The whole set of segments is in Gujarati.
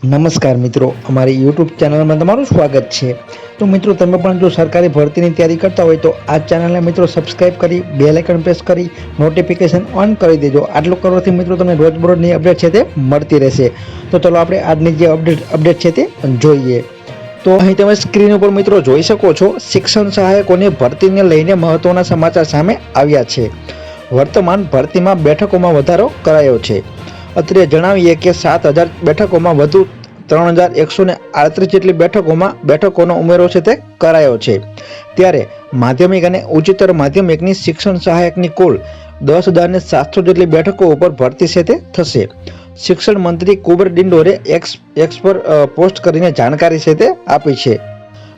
નમસ્કાર મિત્રો, અમારી યુટ્યુબ ચેનલમાં તમારું સ્વાગત છે। તો મિત્રો, તમે પણ જો સરકારી ભરતીની તૈયારી કરતા હોય તો આ ચેનલને મિત્રો સબસ્ક્રાઇબ કરી બેલ આઇકન પ્રેસ કરી નોટિફિકેશન ઓન કરી દેજો। આટલું કરવાથી મિત્રો તમને રોજબરોજની અપડેટ છે તે મળતી રહેશે। તો ચલો આપણે આજની જે અપડેટ છે તે જોઈએ। તો અહીં તમે સ્ક્રીન ઉપર મિત્રો જોઈ શકો છો, શિક્ષણ સહાયકોની ભરતીને લઈને મહત્વના સમાચાર સામે આવ્યા છે। વર્તમાન ભરતીમાં બેઠકોમાં વધારો કરાયો છે। અત્રે જણાવીએ કે 7,000 બેઠકોમાં વધુ 3,138 જેટલી બેઠકોનો ઉમેરો છે તે કરાયો છે। ત્યારે માધ્યમિક અને ઉચ્ચતર માધ્યમિકની શિક્ષણ સહાયકની કુલ 10,700 જેટલી બેઠકો ઉપર ભરતી છે તે થશે। શિક્ષણ મંત્રી કુબેર ડિંડોરે એક્સ પર પોસ્ટ કરીને જાણકારી છે તે આપી છે।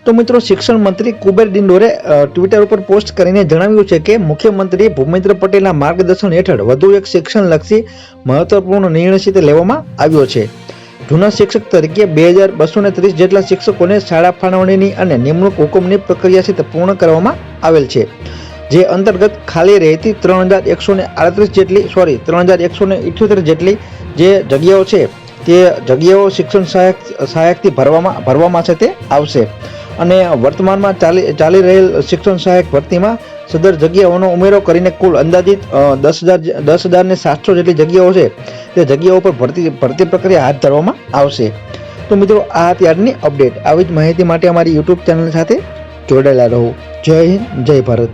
તો મિત્રો, શિક્ષણ મંત્રી કુબેર ડિંડોરે ટ્વિટર ઉપર પોસ્ટ કરીને જણાવ્યું છે કે મુખ્યમંત્રી ભૂપેન્દ્ર પટેલના માર્ગદર્શન હેઠળ વધુ એક શિક્ષણલક્ષી મહત્વપૂર્ણ નિર્ણય છે તે લેવામાં આવ્યો છે। જૂના શિક્ષક તરીકે 2,230 જેટલા શિક્ષકોને શાળા ફાળવણીની અને નિમણૂક હુકમની પ્રક્રિયા છે તે પૂર્ણ કરવામાં આવેલ છે, જે અંતર્ગત ખાલી રહેતી 3,178 જેટલી જે જગ્યાઓ છે તે જગ્યાઓ શિક્ષણ સહાયકથી ભરવામાં છે તે આવશે। અને વર્તમાનમાં ચાલી રહેલ શિક્ષણ સહાયક ભરતીમાં સદર જગ્યાઓનો ઉમેરો કરીને કુલ અંદાજિત 10,700 જેટલી જગ્યાઓ છે તે જગ્યાઓ પર ભરતી પ્રક્રિયા હાથ ધરવામાં આવશે। તો મિત્રો, આ હતી આજની અપડેટ। આવી જ માહિતી માટે અમારી યુટ્યુબ ચેનલ સાથે જોડાયેલા રહો। જય હિન્દ, જય ભારત।